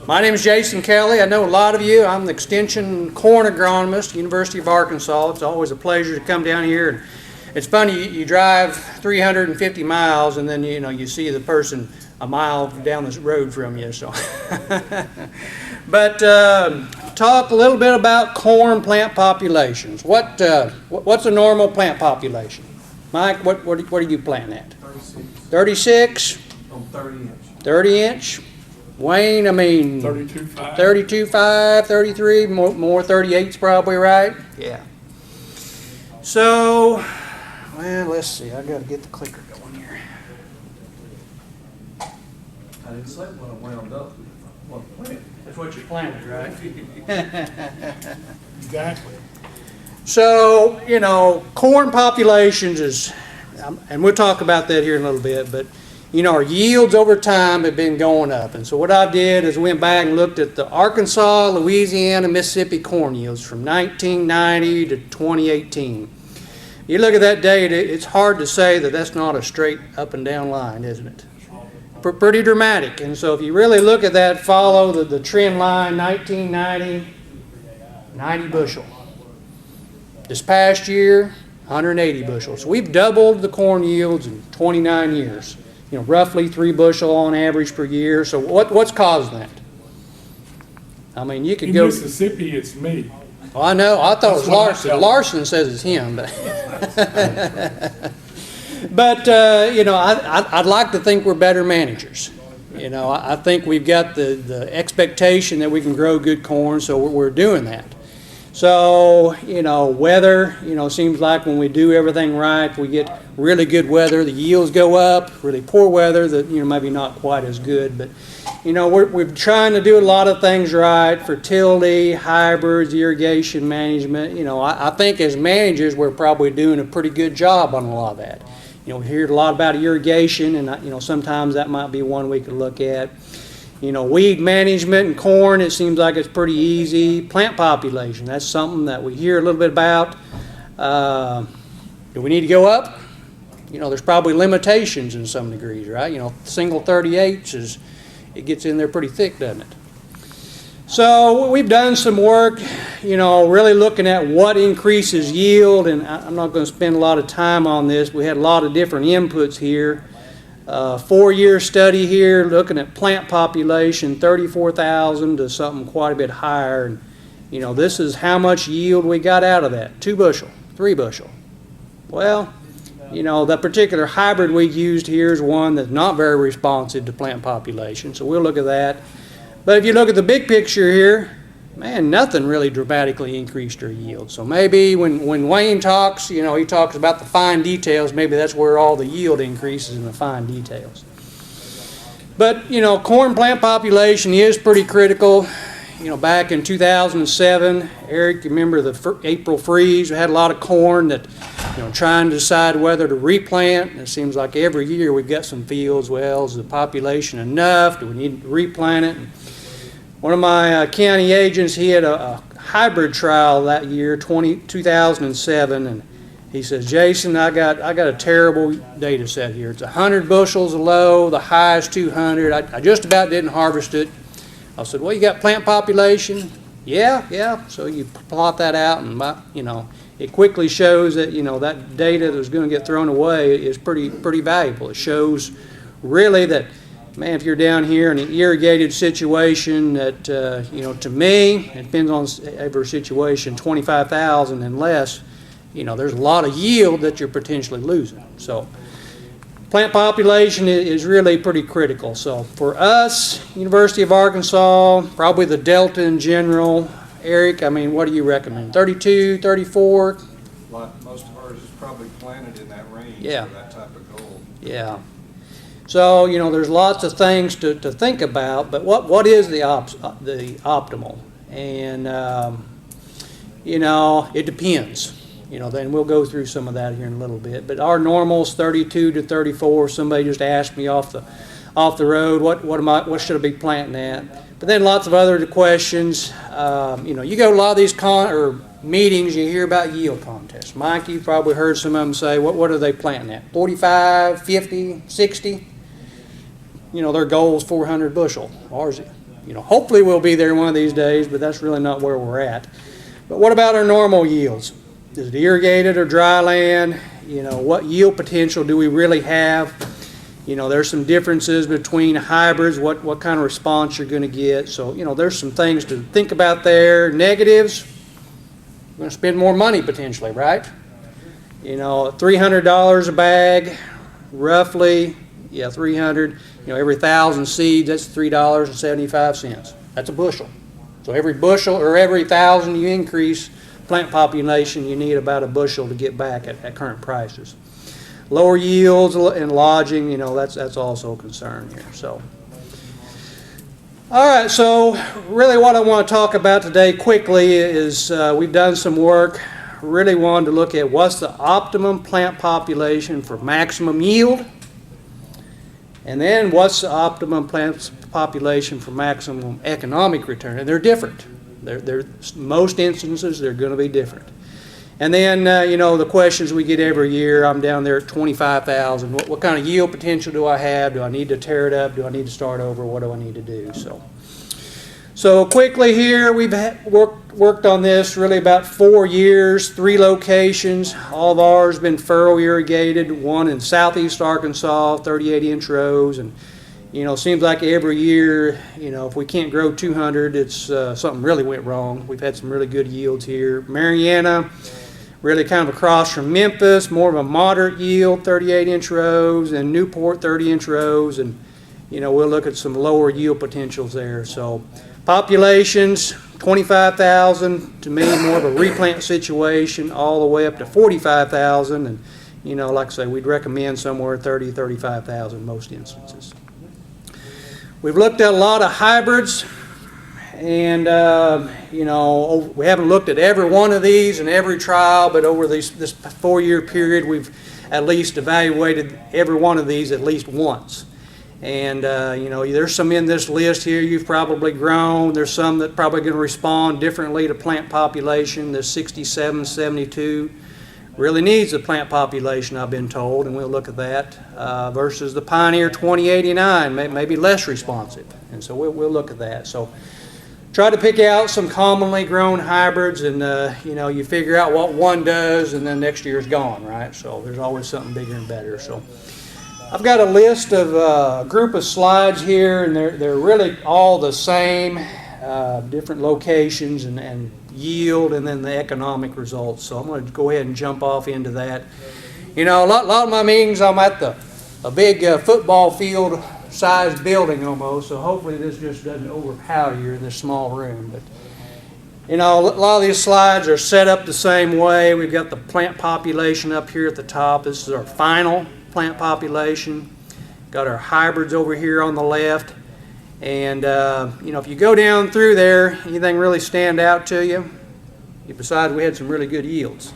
My name is Jason Kelley. I know a lot of you. I'm the Extension Corn Agronomist, University of Arkansas. It's always a pleasure to come down here. And it's funny, you drive 350 miles and then you see the person a mile down this road from you. So, but talk a little bit about corn plant populations. What's a normal plant population? Mike, what are you planting at? 36. 36. On 30 inch. 30 inch. Wayne, I mean, 32.5. 32.5, 33, more 38's probably right. Yeah. So, well, let's see. I got to get the clicker going here. I didn't say when I wound up. Well, That's what you planted, right? exactly. So, corn populations is, and we'll talk about that here in a little bit, but our yields over time have been going up. And so what I did is went back and looked at the Arkansas, Louisiana, Mississippi corn yields from 1990 to 2018. You look at that data, it's hard to say that that's not a straight up and down line, isn't it? Pretty dramatic. And so if you really look at that, follow the trend line, 1990, 90 bushel. This past year, 180 bushels. So we've doubled the corn yields in 29 years. Roughly 3 bushel on average per year. So what's caused that? I mean, you could in go. Mississippi, it's me. Oh, I know. I thought That's it was Larson. Larson says it's him, but but I'd like to think we're better managers. I think we've got the expectation that we can grow good corn, so we're doing that. So, weather, seems like when we do everything right, we get really good weather, the yields go up. Really poor weather, that, maybe not quite as good. But, we're trying to do a lot of things right, fertility, hybrids, irrigation management. I think as managers, we're probably doing a pretty good job on a lot of that. We hear a lot about irrigation, and, sometimes that might be one we could look at. Weed management and corn, it seems like it's pretty easy. Plant population, that's something that we hear a little bit about. Do we need to go up? There's probably limitations in some degrees, right? Single 38s, it gets in there pretty thick, doesn't it? So we've done some work, really looking at what increases yield, and I'm not going to spend a lot of time on this. We had a lot of different inputs here. 4-year study here looking at plant population, 34,000 to something quite a bit higher. And, this is how much yield we got out of that. 2 bushel, 3 bushel. Well, that particular hybrid we used here is one that's not very responsive to plant population, so we'll look at that. But if you look at the big picture here, man, nothing really dramatically increased our yield. So maybe when Wayne talks, he talks about the fine details. Maybe that's where all the yield increases in the fine details. But, corn plant population is pretty critical. Back in 2007, Eric, you remember the April freeze? We had a lot of corn that, trying to decide whether to replant. And it seems like every year we've got some fields. Well, is the population enough? Do we need to replant it? One of my county agents, he had a hybrid trial that year, 2007, and he says, Jason, I got a terrible data set here. It's 100 bushels low, the high is 200. I just about didn't harvest it. I said, well, you got plant population? Yeah. So you plot that out, and it quickly shows that that data that was going to get thrown away is pretty valuable. It shows really that, man, if you're down here in an irrigated situation that, to me, it depends on every situation, 25,000 and less, there's a lot of yield that you're potentially losing. So plant population is really pretty critical. So for us, University of Arkansas, probably the Delta in general. Eric, what do you recommend? 32, 34? Most of ours is probably planted in that range for that type of goal. Yeah. So, there's lots of things to think about, but what is the optimal? And, it depends. Then we'll go through some of that here in a little bit. But our normal's 32 to 34. Somebody just asked me off the road, what should I be planting at? But then lots of other questions. You go to a lot of these meetings, you hear about yield contests. Mike, you've probably heard some of them say, what are they planting at? 45, 50, 60? Their goal is 400 bushel. Ours, hopefully we'll be there one of these days, but that's really not where we're at. But what about our normal yields? Is it irrigated or dry land? What yield potential do we really have? There's some differences between hybrids, what kind of response you're going to get. So, there's some things to think about there. Negatives, we're going to spend more money potentially, right? $300 a bag, roughly, 300. Every 1,000 seeds, that's $3.75. That's a bushel. So every bushel or every 1,000 you increase plant population, you need about a bushel to get back at current prices. Lower yields and lodging, that's also a concern here. So, all right. So really, what I want to talk about today quickly is we've done some work. Really wanted to look at what's the optimum plant population for maximum yield. And then what's the optimum plant population for maximum economic return? And they're different. Most instances, they're going to be different. And then, the questions we get every year, I'm down there at 25,000. What kind of yield potential do I have? Do I need to tear it up? Do I need to start over? What do I need to do? So quickly here, we've worked on this really about 4 years, 3 locations. All of ours have been furrow irrigated, one in southeast Arkansas, 38-inch rows. And, seems like every year, if we can't grow 200, it's something really went wrong. We've had some really good yields here. Mariana, really kind of across from Memphis, more of a moderate yield, 38-inch rows, and Newport, 30-inch rows. And, we'll look at some lower yield potentials there. So populations, 25,000, to me, more of a replant situation, all the way up to 45,000. And, like I say, we'd recommend somewhere 30, 35,000 most instances. We've looked at a lot of hybrids, and, we haven't looked at every one of these in every trial, but over this 4-year period, we've at least evaluated every one of these at least once. And, there's some in this list here you've probably grown. There's some that probably going to respond differently to plant population. The 6772 really needs a plant population, I've been told, and we'll look at that, versus the Pioneer 2089, maybe less responsive. And so we'll look at that. So try to pick out some commonly grown hybrids, and, you figure out what one does, and then next year's gone, right? So there's always something bigger and better. So I've got a list of a group of slides here, and they're really all the same, different locations and yield, and then the economic results. So I'm going to go ahead and jump off into that. A lot of my meetings, I'm at a big football field sized building almost, so hopefully this just doesn't overpower you in this small room. But a lot of these slides are set up the same way. We've got the plant population up here at the top. This is our final plant population. Got our hybrids over here on the left. And, if you go down through there, anything really stand out to you? Besides, we had some really good yields.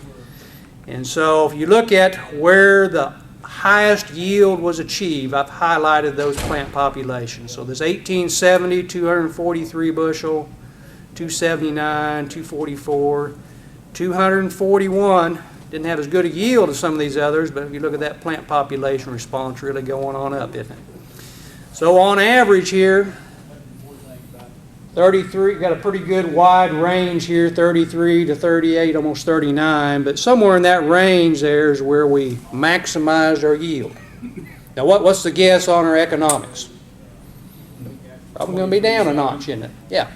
And so if you look at where the highest yield was achieved, I've highlighted those plant populations. So this 1870, 243 bushel, 279, 244, 241. Didn't have as good a yield as some of these others, but if you look at that plant population response, really going on up, isn't it? So on average here, 33, got a pretty good wide range here, 33 to 38, almost 39, but somewhere in that range there is where we maximized our yield. Now what's the guess on our economics? Probably going to be down a notch, isn't it? Yeah,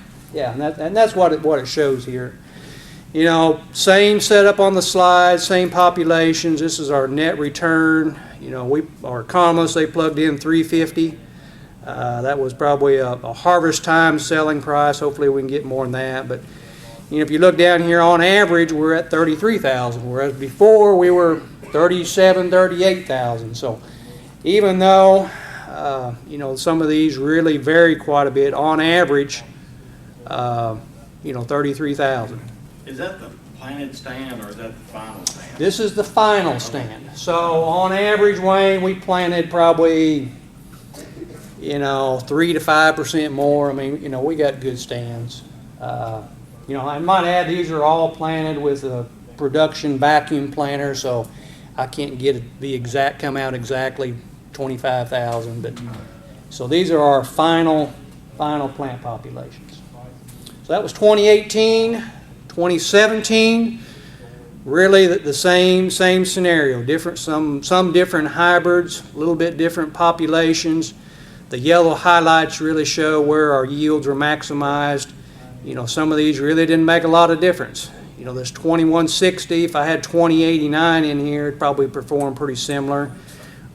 and that's what it shows here. Same setup on the slide, same populations. This is our net return. Our economists, they plugged in 350. That was probably a harvest time selling price. Hopefully we can get more than that. But if you look down here, on average, we're at 33,000, whereas before we were 37, 38,000. So even though some of these really vary quite a bit, on average, 33,000. Is that the planted stand or is that the final stand? This is the final stand. So on average, Wayne, we planted probably 3 to 5% more. I mean, we got good stands. I might add, these are all planted with a production vacuum planter, so I can't get the exact, come out exactly 25,000. But so these are our final final plant populations. So that was 2018. 2017, really the same scenario. Some different hybrids, a little bit different populations. The yellow highlights really show where our yields were maximized. Some of these really didn't make a lot of difference. This 2160, if I had 2089 in here, it'd probably perform pretty similar.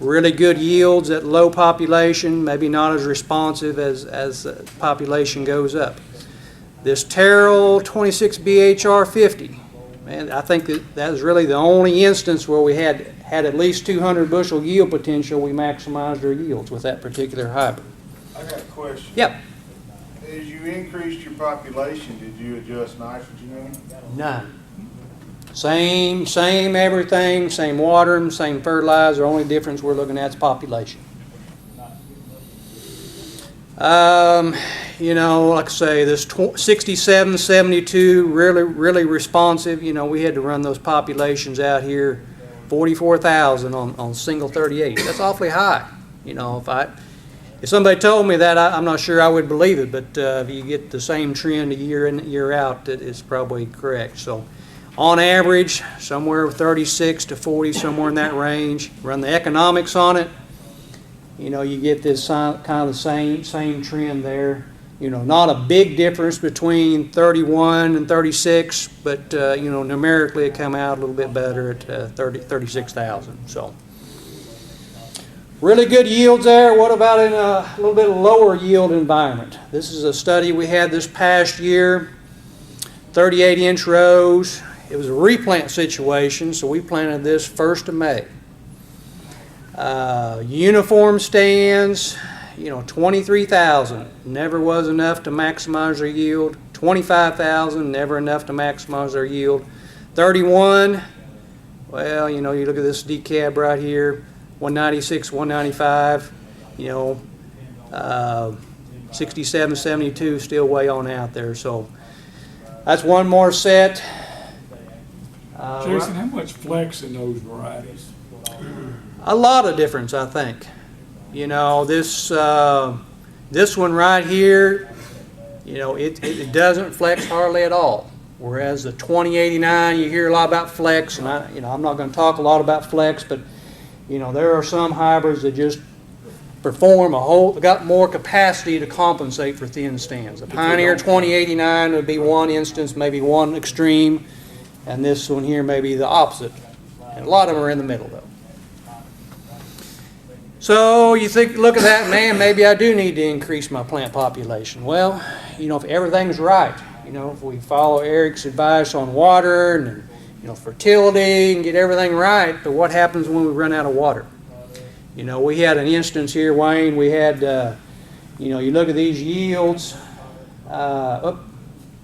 Really good yields at low population, maybe not as responsive as the population goes up. This Terrell 26BHR50, man, I think that was really the only instance where we had at least 200 bushel yield potential. We maximized our yields with that particular hybrid. I got a question. Yep. As you increased your population, did you adjust nitrogen any? None. Same everything, same watering, same fertilizer. Only difference we're looking at is population. Like I say, this 67, 72, really responsive. We had to run those populations out here, 44,000 on single 38. That's awfully high. If somebody told me that, I'm not sure I would believe it. But if you get the same trend year in year out, it's probably correct. So, on average, somewhere 36 to 40, somewhere in that range. Run the economics on it. You get this kind of the same trend there. Not a big difference between 31 and 36, but numerically it come out a little bit better at 36,000. So really good yields there. What about in a little bit lower yield environment? This is a study we had this past year, 38-inch rows. It was a replant situation, so we planted this 1st of May. Uniform stands, 23,000, never was enough to maximize their yield. 25,000, never enough to maximize their yield. 31, well, you look at this decab right here, 196, 195, 67, 72, still way on out there. So that's one more set. Jason, how much flex in those varieties? A lot of difference, I think. This one right here, it doesn't flex hardly at all. Whereas the 2089, you hear a lot about flex, and I'm not going to talk a lot about flex, but there are some hybrids that just perform got more capacity to compensate for thin stands. The Pioneer 2089 would be one instance, maybe one extreme, and this one here may be the opposite. And a lot of them are in the middle, though. So you look at that, man, maybe I do need to increase my plant population. Well, if everything's right, if we follow Eric's advice on water and, fertility and get everything right, but what happens when we run out of water? We had an instance here, Wayne, we had, you look at these yields, nope,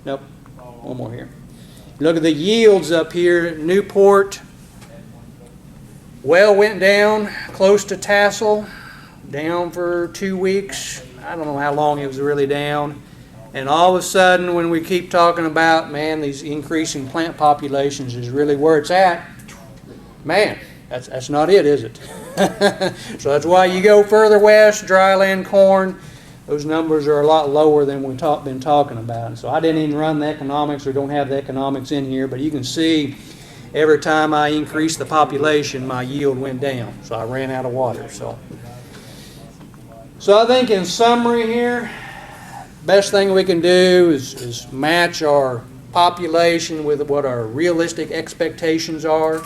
one more here. Look at the yields up here, Newport. Well went down close to tassel, down for 2 weeks. I don't know how long it was really down. And all of a sudden, when we keep talking about, man, these increasing plant populations is really where it's at, man, that's not it, is it? So that's why you go further west, dryland corn, those numbers are a lot lower than we've been talking about. So I didn't even run the economics or don't have the economics in here, but you can see every time I increased the population, my yield went down. So I ran out of water. So I think in summary here, best thing we can do is match our population with what our realistic expectations are.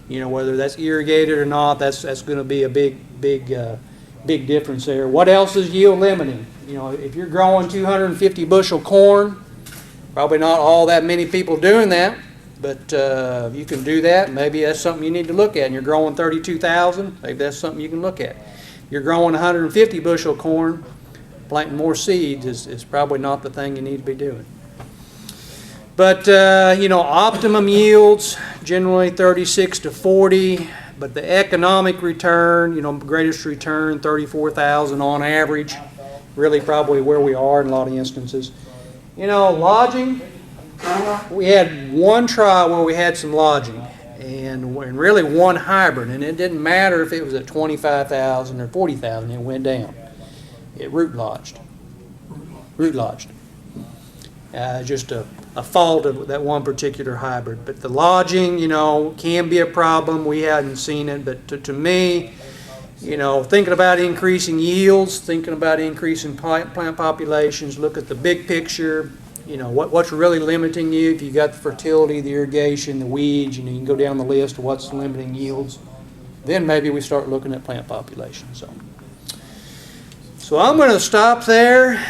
Whether that's irrigated or not, that's going to be a big difference there. What else is yield limiting? If you're growing 250 bushel corn, probably not all that many people doing that. But you can do that. Maybe that's something you need to look at. And you're growing 32,000. Maybe that's something you can look at. You're growing 150 bushel corn. Planting more seeds is probably not the thing you need to be doing. But optimum yields generally 36 to 40. But the economic return, greatest return 34,000 on average. Really probably where we are in a lot of instances. Lodging. We had one trial where we had some lodging and really one hybrid, and it didn't matter if it was at 25,000 or 40,000, it went down. It root lodged. root lodged. Just a fault of that one particular hybrid. But the lodging, can be a problem. We hadn't seen it, but to me, thinking about increasing yields, thinking about increasing plant populations, look at the big picture. What's really limiting you. If you got the fertility, the irrigation, the weeds, you can go down the list of what's limiting yields. Then maybe we start looking at plant population. So I'm going to stop there.